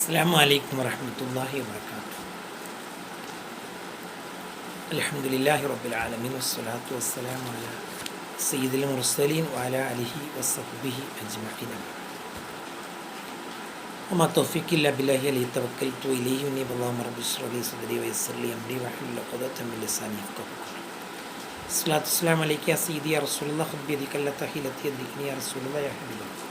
അസ്സലാമു അലൈക്കും വറഹ്മത്തുള്ളാഹി വബറകാതുഹു. അൽഹംദുലില്ലാഹി റബ്ബിൽ ആലമീൻ വസ്സലാത്തു വസ്സലാമു അലാ സയ്യിദിൽ മുർസലീൻ വഅലാ ആലിഹി വസഹ്ബിഹി അജ്മഈൻ. വമാ തൗഫീഖി ഇല്ലാ ബില്ലാഹി അലൈഹി തവക്കൽതു ഇലൈഹി ഉനീബു. അല്ലാഹുമ്മ റബ്ബി ഇശ്റഹ് ലി സദ്രി വയസ്സിർ ലി അംരി വഹ്ലുൽ ഉഖ്ദതം മിൻ ലിസാനി യഫ്ഖഹു ഖൗലി. സ്വലാത്തു വസ്സലാമു അലൈക യാ സയ്യിദി യാ റസൂലല്ലാഹ് ഖുദ് ബിയദിക ലാ തഹിലതി യദ്രിക്നി യാ റസൂലല്ലാഹ് യാ ഹബീബല്ലാഹ്.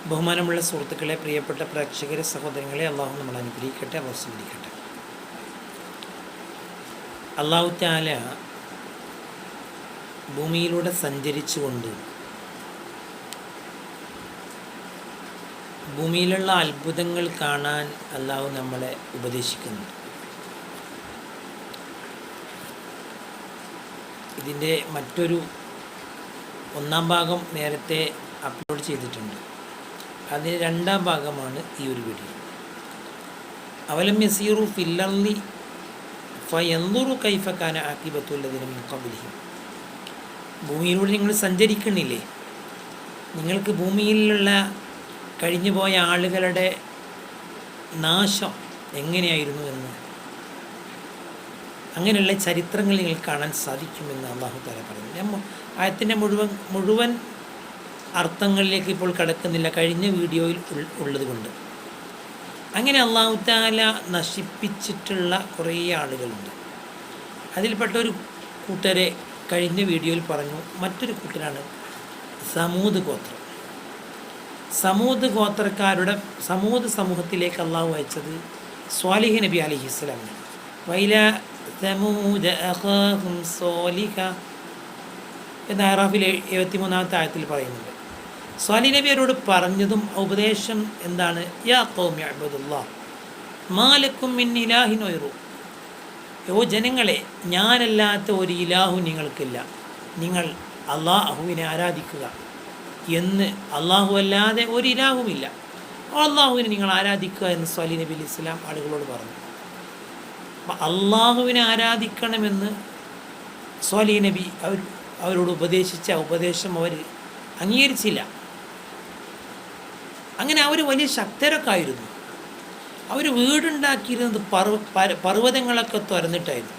ബഹുമാനമുള്ള സുഹൃത്തുക്കളെ, പ്രിയപ്പെട്ട പ്രേക്ഷകരെ, സഹോദരങ്ങളെ, അള്ളാഹു നമ്മൾ അനുഗ്രഹിക്കട്ടെ, അവസരിക്കട്ടെ. അള്ളാഹു തആല ഭൂമിയിലൂടെ സഞ്ചരിച്ചുകൊണ്ട് ഭൂമിയിലുള്ള അത്ഭുതങ്ങൾ കാണാൻ അള്ളാഹു നമ്മളെ ഉപദേശിക്കുന്നു. ഇതിൻ്റെ മറ്റൊരു ഒന്നാം ഭാഗം നേരത്തെ അപ്ലോഡ് ചെയ്തിട്ടുണ്ട്. അതിന് രണ്ടാം ഭാഗമാണ് ഈ ഒരു വീഡിയോ. അവലം യസീറു ഫിൽ അർളി ഫയൻദുറു കൈഫ കാന ആഖിബത്തുൽ ലദീന മിൻ ഖബ്ലിഹിം. ഭൂമിയിലൂടെ നിങ്ങൾ സഞ്ചരിക്കണില്ലേ? നിങ്ങൾക്ക് ഭൂമിയിലുള്ള കഴിഞ്ഞുപോയ ആളുകളുടെ നാശം എങ്ങനെയായിരുന്നു എന്ന്, അങ്ങനെയുള്ള ചരിത്രങ്ങൾ നിങ്ങൾ കാണാൻ സാധിക്കുമെന്ന് അല്ലാഹു തആല പറയുന്നു. ആയത്തിൻ്റെ മുഴുവൻ അർത്ഥങ്ങളിലേക്ക് ഇപ്പോൾ കടക്കുന്നില്ല, കഴിഞ്ഞ വീഡിയോയിൽ ഉള്ളത് കൊണ്ട്. അങ്ങനെ അല്ലാഹു തആല നശിപ്പിച്ചിട്ടുള്ള കുറേ ആളുകളുണ്ട്. അതിൽപ്പെട്ട ഒരു കൂട്ടരെ കഴിഞ്ഞ വീഡിയോയിൽ പറഞ്ഞു. മറ്റൊരു കൂട്ടരാണ് സമൂദ് ഗോത്രം. സമൂദ് സമൂഹത്തിലേക്ക് അള്ളാഹു അയച്ചത് സ്വാലിഹ് നബി അലൈഹിസ്സലാമിനെ. വൈല സമൂദ അഖാഹും സ്വാലിഹ എന്ന അറാഫിലെ 73-ാമത്തെ ആയത്തിൽ പറയുന്നുണ്ട്. സ്വാലിഹ് നബി അവരോട് പറഞ്ഞതും ഉപദേശം എന്താണ്? യാ ഖൗമി അബ്ദുല്ലാഹ് മാ ലക്കും മിൻ ഇലാഹിൻ ഗൈറു. യോ ജനങ്ങളെ, ഞാനല്ലാത്ത ഒരു ഇലാഹു നിങ്ങൾക്കില്ല, നിങ്ങൾ അള്ളാഹുവിനെ ആരാധിക്കുക എന്ന്. അള്ളാഹു അല്ലാതെ ഒരു ഇലാഹുമില്ല, അള്ളാഹുവിനെ നിങ്ങൾ ആരാധിക്കുക എന്ന് സ്വാലിഹ് നബി അലൈഹി സ്വലാം ആളുകളോട് പറഞ്ഞു. അപ്പം അള്ളാഹുവിനെ ആരാധിക്കണമെന്ന് സ്വാലിഹ് നബി അവരോട് ഉപദേശിച്ച ഉപദേശം അവർ അംഗീകരിച്ചില്ല. അങ്ങനെ അവർ വലിയ ശക്തരൊക്കെ ആയിരുന്നു. അവർ വീടുണ്ടാക്കിയിരുന്നത് പർവ്വതങ്ങളൊക്കെ തുറന്നിട്ടായിരുന്നു.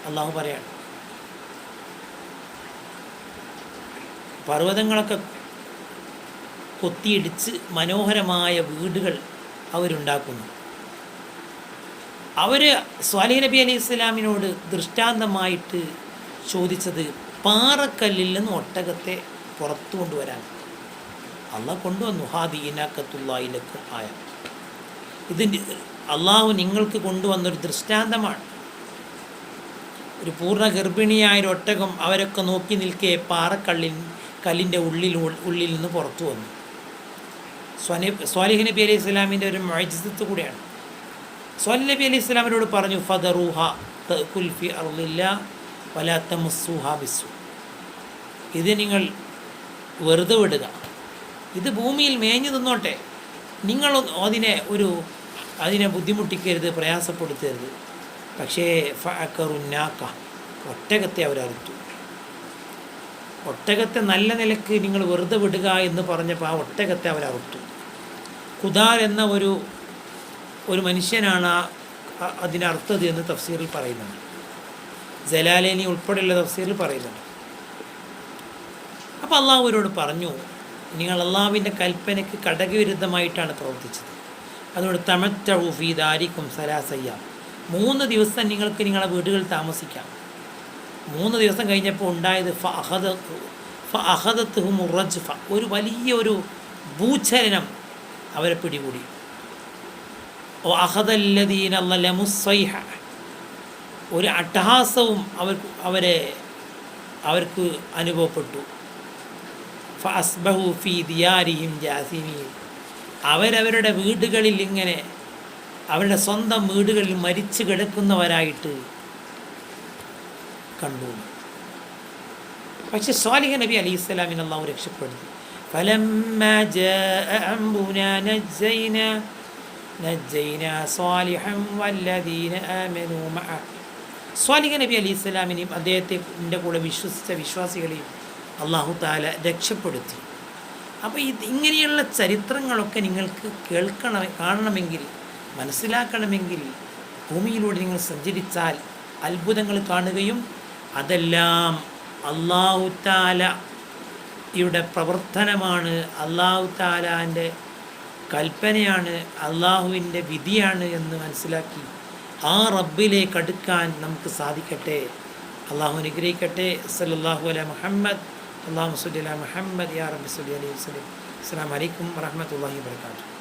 അള്ളാഹു പറയാണ്, പർവ്വതങ്ങളൊക്കെ കൊത്തിയിടിച്ച് മനോഹരമായ വീടുകൾ അവരുണ്ടാക്കുന്നു. അവർ സ്വാലിഹ് നബി അലൈഹി സ്വലാമിനോട് ദൃഷ്ടാന്തമായിട്ട് ചോദിച്ചത് പാറക്കല്ലിൽ നിന്ന് ഒട്ടകത്തെ പുറത്തു കൊണ്ടുവരാൻ. അള്ളാഹ് കൊണ്ടുവന്നു. ഹാദിനാക്കത്തുല്ലായിലക്കും ആയ ഇതിൻ്റെ അള്ളാഹു നിങ്ങൾക്ക് കൊണ്ടുവന്നൊരു ദൃഷ്ടാന്തമാണ്. ഒരു പൂർണ്ണ ഗർഭിണിയായ ഒട്ടകം അവരൊക്കെ നോക്കി നിൽക്കെ കല്ലിൻ്റെ ഉള്ളിൽ നിന്ന് പുറത്തു വന്നു. സ്വാലിഹ് നബി അലൈഹി സ്വലാമിൻ്റെ ഒരു മുഅ്ജിസത്ത് കൂടിയാണ്. സ്വാലിഹ് നബി അലൈഹി സ്വലാമിനോട് പറഞ്ഞു, ഫദറൂഹ തഅകുൽ ഫി അർളില്ലാ വലാ തമസ്സുഹാ ബിസ്സൂ. ഇത് നിങ്ങൾ വെറുതെ വിടുക, ഇത് ഭൂമിയിൽ മേഞ്ഞു തിന്നോട്ടെ, നിങ്ങൾ അതിനെ ബുദ്ധിമുട്ടിക്കരുത്, പ്രയാസപ്പെടുത്തരുത്. പക്ഷേ ഫഅഖറുന്നാക, ഒട്ടകത്തെ അവരറുത്തു. ഒട്ടകത്തെ നല്ല നിലക്ക് നിങ്ങൾ വെറുതെ വിടുക എന്ന് പറഞ്ഞപ്പോൾ ആ ഒട്ടകത്തെ അവരറുത്തു. ഖുദാർ എന്ന ഒരു മനുഷ്യനാണ് അതിനർത്ഥത് എന്ന് തഫ്സീറിൽ പറയുന്നുണ്ട്. ജലാലൈനി ഉൾപ്പെടെയുള്ള തഫ്സീറിൽ പറയുന്നുണ്ട്. അപ്പോൾ അള്ളാഹു അവരോട് പറഞ്ഞു, നിങ്ങൾ അള്ളാഹുവിൻ്റെ കൽപ്പനയ്ക്ക് കടകവിരുദ്ധമായിട്ടാണ് പ്രവർത്തിച്ചത്. അതുകൊണ്ട് തമത്തഉ ഫീ ദാരിക്കും സലാസയ്യ, 3 ദിവസം നിങ്ങൾക്ക് നിങ്ങളുടെ വീടുകളിൽ താമസിക്കാം. 3 ദിവസം കഴിഞ്ഞപ്പോൾ ഉണ്ടായത് ഫഅഖദത്ഹുമു റജ്ഫ, ഒരു വലിയൊരു ഭൂചലനം അവരെ പിടികൂടി. വഅഖദല്ലദീന ളലമുസ്സൈഹ, ഒരു അട്ടഹാസവും അവർക്ക് അനുഭവപ്പെട്ടു. ഫഅസ്ബഹു ഫീ ദിയാരിഹിം ജാസിമീൻ, അവരവരുടെ വീടുകളിൽ ഇങ്ങനെ അവരുടെ സ്വന്തം വീടുകളിൽ മരിച്ചു കിടക്കുന്നവരായിട്ട് കണ്ടു. പക്ഷെ സ്വാലിഹ് നബി അലൈഹി സ്വലാമിനെ അല്ലാഹു രക്ഷപ്പെടുത്തി. ഫലമ്മാ ജാഅ അംറുനാ നജ്ജൈനാ صالحا والذين آمنوا معه സ്വാലിഹ് നബി അലൈഹി സ്വലാമിനെയും അദ്ദേഹത്തിൻ്റെ കൂടെ വിശ്വസിച്ച വിശ്വാസികളെയും അള്ളാഹു താല രക്ഷപ്പെടുത്തി. അപ്പോൾ ഇങ്ങനെയുള്ള ചരിത്രങ്ങളൊക്കെ നിങ്ങൾക്ക് കാണണമെങ്കിൽ, മനസ്സിലാക്കണമെങ്കിൽ ഭൂമിയിലൂടെ നിങ്ങൾ സഞ്ചരിച്ചാൽ അത്ഭുതങ്ങൾ കാണുകയും അതെല്ലാം അള്ളാഹു താലയുടെ പ്രവർത്തനമാണ്, അള്ളാഹു താലാൻ്റെ കൽപ്പനയാണ്, അള്ളാഹുവിൻ്റെ വിധിയാണ് എന്ന് മനസ്സിലാക്കി ആ റബ്ബിലേക്ക് അടുക്കാൻ നമുക്ക് സാധിക്കട്ടെ. അള്ളാഹു അനുഗ്രഹിക്കട്ടെ. സല്ലല്ലാഹു അലൈഹി മുഹമ്മദ്, അല്ലാഹുമ്മ സ്വല്ലി അലാ മുഹമ്മദ്, യാ റബ്ബി സ്വല്ലി അലൈഹി വസല്ലം. അസ്സലാമു അലൈക്കും വറഹ്മത്തുള്ളാഹി വബറകാതുഹു.